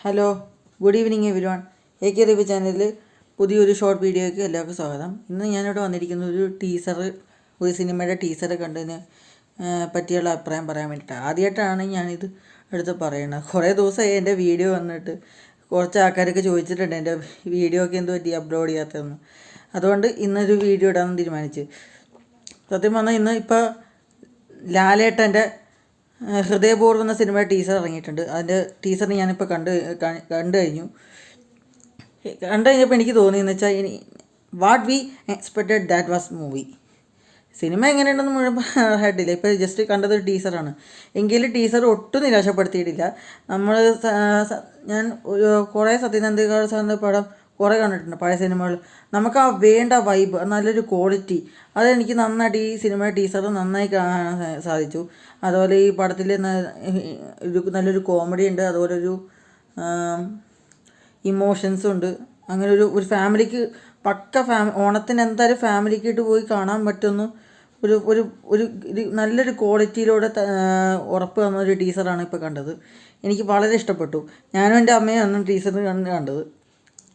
Hello, good evening every one. A K review ചാനലിൽ പുതിയൊരു short വീഡിയോയ്ക്ക് എല്ലാവർക്കും സ്വാഗതം. ഇന്ന് ഞാനിവിടെ വന്നിരിക്കുന്ന ഒരു സിനിമയുടെ ടീസർ കണ്ടതിന് പറ്റിയുള്ള അഭിപ്രായം പറയാൻ വേണ്ടിയിട്ടാണ്. ആദ്യമായിട്ടാണ് ഞാനിത് എടുത്ത് പറയുന്നത്. കുറേ ദിവസമായി എൻ്റെ വീഡിയോ വന്നിട്ട് കുറച്ച് ആൾക്കാരൊക്കെ ചോദിച്ചിട്ടുണ്ട് എൻ്റെ വീഡിയോ ഒക്കെ എന്ത് പറ്റി അപ്ലോഡ് ചെയ്യാത്തതെന്ന്. അതുകൊണ്ട് ഇന്നൊരു വീഡിയോ ഇടാമെന്ന് തീരുമാനിച്ചു. സത്യം പറഞ്ഞാൽ ഇപ്പോൾ ലാലേട്ടൻ്റെ ഹൃദയപൂർവ്വം എന്ന സിനിമയുടെ ടീസർ ഇറങ്ങിയിട്ടുണ്ട്. അതിൻ്റെ ടീസർ ഞാനിപ്പോൾ കണ്ടു കഴിഞ്ഞപ്പോൾ എനിക്ക് തോന്നിയെന്ന് വെച്ചാൽ what we expected that was movie. Cinema എങ്ങനെയുണ്ടെന്ന് മുഴുവൻ ആയിട്ടില്ല. ഇപ്പോൾ ജസ്റ്റ് കണ്ടത് ടീസറാണ്. എങ്കിലും ടീസർ ഒട്ടും നിരാശപ്പെടുത്തിയിട്ടില്ല. ഞാൻ കുറേ സത്യനന്ദിക്കാട് സാറിൻ്റെ പടം കുറേ കണ്ടിട്ടുണ്ട്, പഴയ സിനിമകൾ. നമുക്ക് ആ വേണ്ട വൈബ്, നല്ലൊരു ക്വാളിറ്റി, അതെനിക്ക് നന്നായിട്ട് ഈ സിനിമ ടീസർ നന്നായി കാണാൻ സാധിച്ചു. അതുപോലെ ഈ പടത്തിൽ നല്ലൊരു കോമഡി ഉണ്ട്, അതുപോലെ ഒരു ഇമോഷൻസും ഉണ്ട്. അങ്ങനെ ഒരു ഫാമിലിക്ക് ഓണത്തിന് എന്തായാലും ഫാമിലിക്ക് ഇട്ട് പോയി കാണാൻ പറ്റുന്ന ഒരു നല്ലൊരു ക്വാളിറ്റിയിലൂടെ ഉറപ്പ് തന്നൊരു ടീസറാണ് ഇപ്പോൾ കണ്ടത്. എനിക്ക് വളരെ ഇഷ്ടപ്പെട്ടു. ഞാനും എൻ്റെ അമ്മയും അന്ന് ടീസർ കണ്ടത്.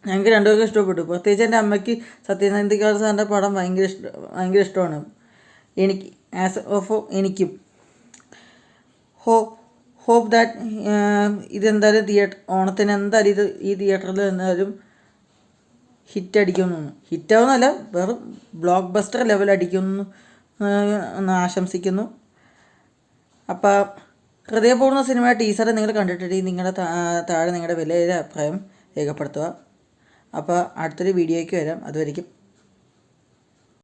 ഞങ്ങൾക്ക് രണ്ടുപേർക്കും ഇഷ്ടപ്പെട്ടു. പ്രത്യേകിച്ച് എൻ്റെ അമ്മയ്ക്ക് സത്യനന്ദിക്കാട് സാറിൻ്റെ പടം ഭയങ്കര ഇഷ്ടമാണ്. എനിക്കും ഹോപ്പ് ദാറ്റ് ഇതെന്തായാലും ഓണത്തിന് എന്തായാലും ഈ തിയേറ്ററിൽ എന്തായാലും ഹിറ്റ് അടിക്കുമെന്ന്, ഹിറ്റാവുന്നല്ല, വെറും ബ്ലോക്ക് ബസ്റ്റർ ലെവൽ അടിക്കുമെന്ന് എന്ന് ആശംസിക്കുന്നു. അപ്പോൾ ഹൃദയപൂർണ്ണ സിനിമ ടീസർ നിങ്ങൾ കണ്ടിട്ടുണ്ടെങ്കിൽ നിങ്ങളുടെ താഴെ നിങ്ങളുടെ വിലയേറിയ അഭിപ്രായം രേഖപ്പെടുത്തുക. അപ്പോൾ അടുത്തൊരു വീഡിയോയ്ക്ക് വരാം. അതുവരെയ്ക്കും